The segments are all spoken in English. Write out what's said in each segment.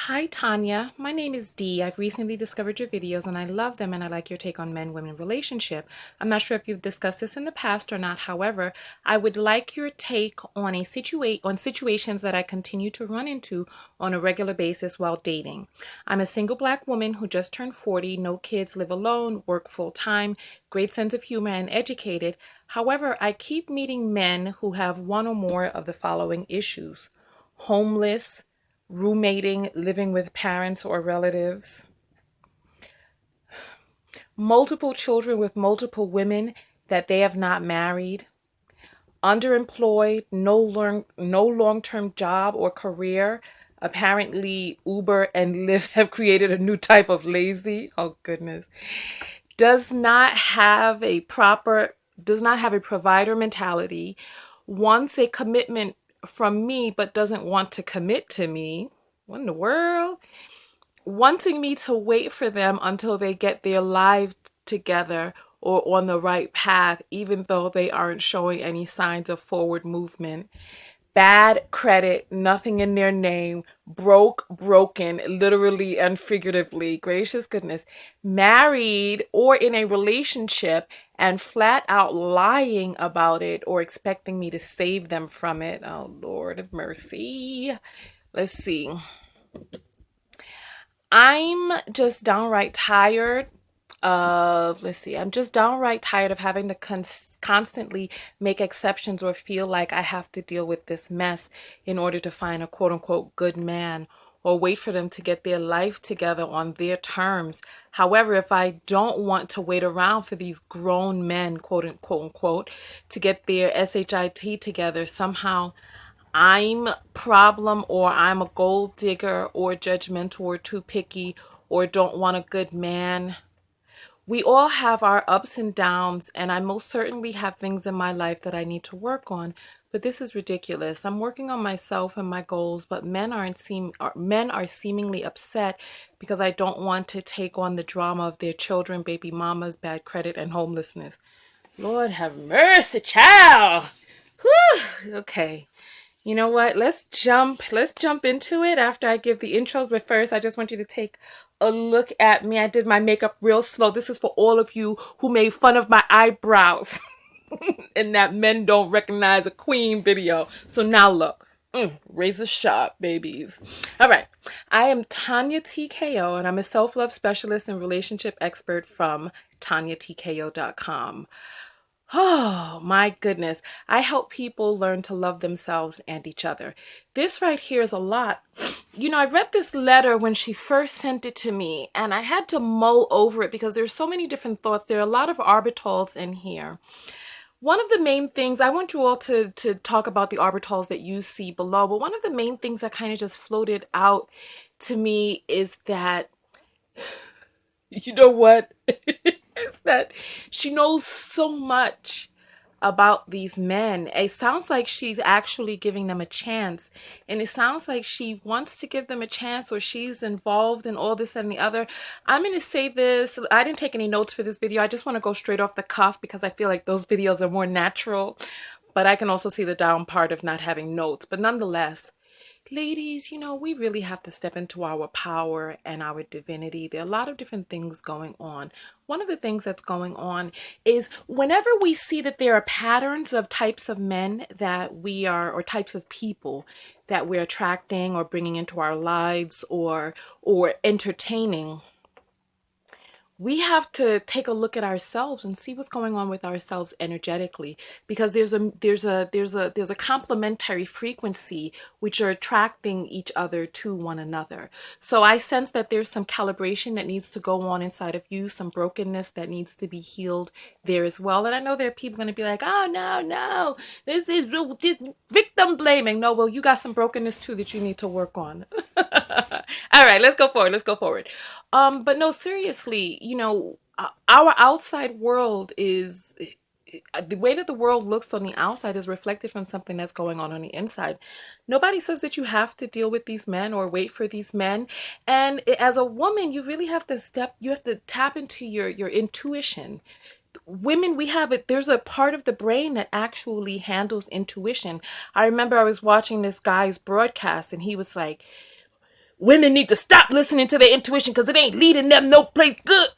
Hi, Tanya. My name is Dee. I've recently discovered your videos and I love them and I like your take on men-women relationship. I'm not sure if you've discussed this in the past or not. However, I would like your take on situations that I continue to run into on a regular basis while dating. I'm a single black woman who just turned 40, no kids, live alone, work full time, great sense of humor and educated. However, I keep meeting men who have one or more of the following issues: homeless, roommating, living with parents or relatives, multiple children with multiple women that they have not married, underemployed, no long-term job or career. Apparently, Uber and Lyft have created a new type of lazy. Oh goodness. Does not have a proper, does not have a provider mentality, wants a commitment from me but doesn't want to commit to me. What in the world? Wanting me to wait for them until they get their lives together or on the right path, even though they aren't showing any signs of forward movement. Bad credit, nothing in their name, broke, broken, literally and figuratively. Gracious goodness. Married or in a relationship and flat out lying about it or expecting me to save them from it. Oh, Lord of mercy. Let's see. I'm just downright tired I'm just downright tired of having to constantly make exceptions or feel like I have to deal with this mess in order to find a quote unquote good man or wait for them to get their life together on their terms. However, if I don't want to wait around for these grown men, quote unquote, to get their SHIT together, somehow I'm problem or I'm a gold digger or judgmental or too picky or don't want a good man. We all have our ups and downs, and I most certainly have things in my life that I need to work on. But this is ridiculous. I'm working on myself and my goals, but men are seemingly upset because I don't want to take on the drama of their children, baby mamas, bad credit, and homelessness. Lord have mercy, child. Whew. Okay. You know what? Let's jump into it after I give the intros. But first, I just want you to take a look at me. I did my makeup real slow. This is for all of you who made fun of my eyebrows and that men don't recognize a queen video. So now look. Razor sharp, babies. All right. I am Tonya TKO, and I'm a self-love specialist and relationship expert from TonyaTKO.com. Oh my goodness. I help people learn to love themselves and each other. This right here is a lot. I read this letter when she first sent it to me and I had to mull over it because there's so many different thoughts. There are a lot of orbitals in here. One of the main things, I want you all to talk about the orbitals that you see below, but one of the main things that kind of just floated out to me is that, you know what? Is that she knows so much about these men. It sounds like she's actually giving them a chance. And it sounds like she wants to give them a chance or she's involved in all this and the other. I'm going to say this. I didn't take any notes for this video. I just want to go straight off the cuff because I feel like those videos are more natural. But I can also see the down part of not having notes. But nonetheless, ladies, we really have to step into our power and our divinity. There are a lot of different things going on. One of the things that's going on is whenever we see that there are patterns of types of men that we are, or types of people that we're attracting or bringing into our lives or entertaining, we have to take a look at ourselves and see what's going on with ourselves energetically, because there's a complementary frequency which are attracting each other to one another. So I sense that there's some calibration that needs to go on inside of you, some brokenness that needs to be healed there as well. And I know there are people going to be like, oh no, this is just victim blaming. No, well, you got some brokenness too that you need to work on. All right, let's go forward. But no, seriously, our outside world is the way that the world looks on the outside is reflected from something that's going on the inside. Nobody says that you have to deal with these men or wait for these men. And as a woman, you really have to you have to tap into your intuition. Women, there's a part of the brain that actually handles intuition. I remember I was watching this guy's broadcast and he was like, women need to stop listening to their intuition because it ain't leading them no place good.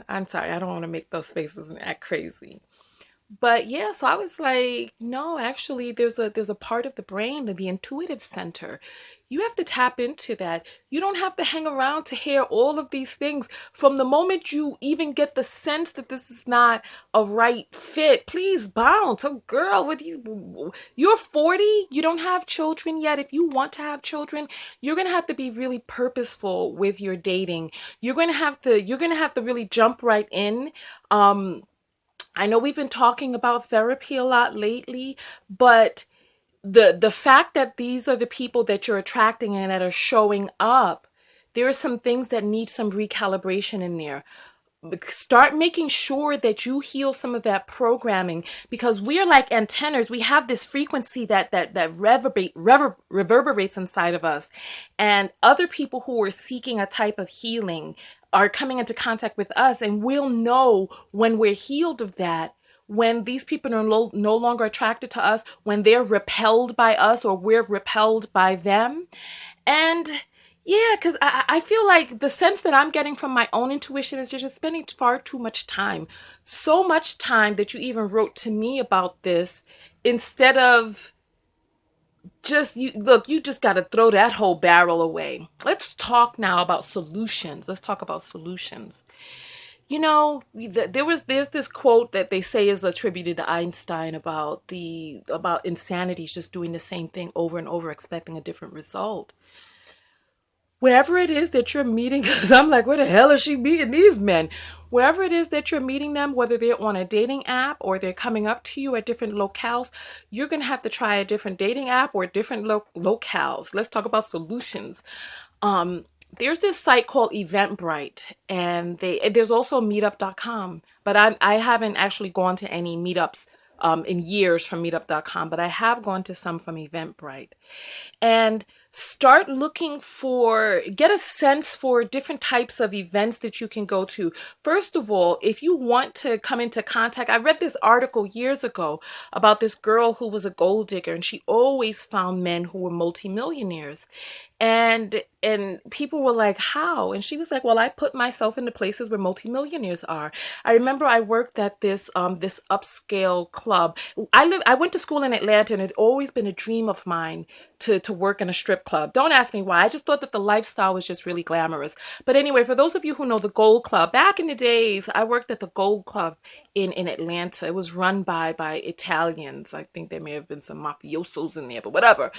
I'm sorry, I don't want to make those faces and act crazy. But yeah, so I was like, no, actually there's a part of the brain, the intuitive center. You have to tap into that. You don't have to hang around to hear all of these things. From the moment you even get the sense that this is not a right fit, please bounce. Oh girl, with you're 40, you don't have children yet. If you want to have children, you're going to have to be really purposeful with your dating. You're going to have to really jump right in. Um I know we've been talking about therapy a lot lately, but the fact that these are the people that you're attracting and that are showing up, there are some things that need some recalibration in there. Start making sure that you heal some of that programming, because we are like antennas. We have this frequency that reverberates inside of us, and other people who are seeking a type of healing are coming into contact with us, and we'll know when we're healed of that, when these people are no longer attracted to us, when they're repelled by us or we're repelled by them. And yeah, because I feel like the sense that I'm getting from my own intuition is just spending far too much time. So much time that you even wrote to me about this, instead of just, you look, you just got to throw that whole barrel away. Let's talk now about solutions. Let's talk about solutions. There's this quote that they say is attributed to Einstein about insanity, just doing the same thing over and over, expecting a different result. Wherever it is that you're meeting, because I'm like, where the hell is she meeting these men? Wherever it is that you're meeting them, whether they're on a dating app or they're coming up to you at different locales, you're going to have to try a different dating app or different locales. Let's talk about solutions. Um, there's this site called Eventbrite, and there's also meetup.com, but I haven't actually gone to any meetups in years from meetup.com, but I have gone to some from Eventbrite. And start looking get a sense for different types of events that you can go to. First of all, if you want to come into contact, I read this article years ago about this girl who was a gold digger, and she always found men who were multimillionaires. And people were like, how? And she was like, well, I put myself into places where multimillionaires are. I remember I worked at this upscale club. I went to school in Atlanta, and it had always been a dream of mine to work in a strip club. Don't ask me why. I just thought that the lifestyle was just really glamorous. But anyway, for those of you who know the Gold Club, back in the days, I worked at the Gold Club in Atlanta. It was run by Italians. I think there may have been some mafiosos in there, but whatever.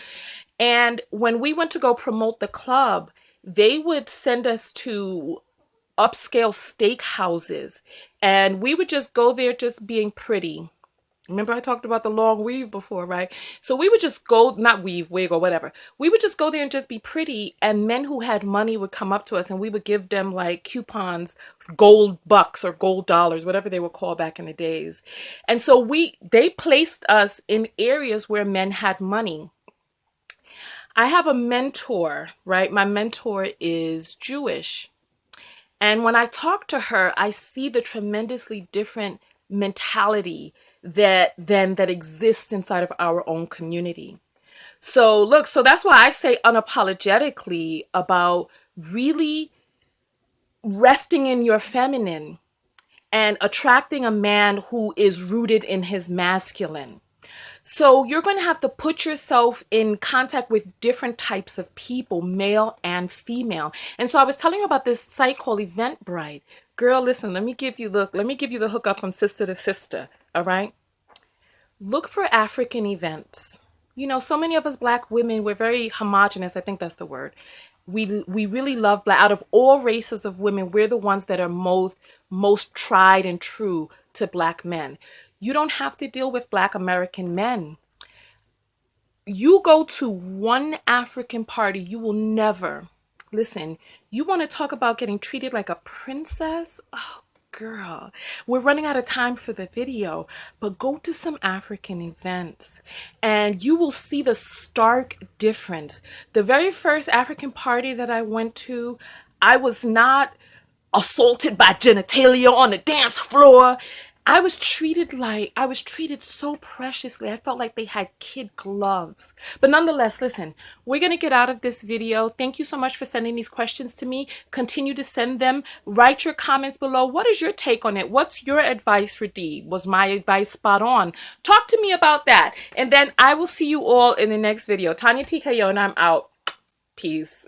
And when we went to go promote the club, they would send us to upscale steak houses, and we would just go there just being pretty. Remember I talked about the long weave before, right? So we would just go, not weave, wig, or whatever. We would just go there and just be pretty, and men who had money would come up to us, and we would give them like coupons, gold bucks or gold dollars, whatever they were called back in the days. And so they placed us in areas where men had money. I have a mentor, right? My mentor is Jewish. And when I talk to her, I see the tremendously different mentality that exists inside of our own community. So look, so that's why I say unapologetically about really resting in your feminine and attracting a man who is rooted in his masculine. So you're going to have to put yourself in contact with different types of people, male and female. And so I was telling you about this site called Eventbrite. Girl, listen, let me give you the hookup from sister to sister. All right. Look for African events. So many of us Black women, we're very homogenous. I think that's the word. We really love Black. Out of all races of women, we're the ones that are most tried and true to Black men. You don't have to deal with Black American men. You go to one African party, you will never, listen, you want to talk about getting treated like a princess? Oh, girl, we're running out of time for the video, but go to some African events and you will see the stark difference. The very first African party that I went to, I was not assaulted by genitalia on the dance floor. I was treated so preciously. I felt like they had kid gloves. But nonetheless, listen, we're going to get out of this video. Thank you so much for sending these questions to me. Continue to send them. Write your comments below. What is your take on it? What's your advice for D? Was my advice spot on? Talk to me about that. And then I will see you all in the next video. Tonya TKO, and I'm out. Peace.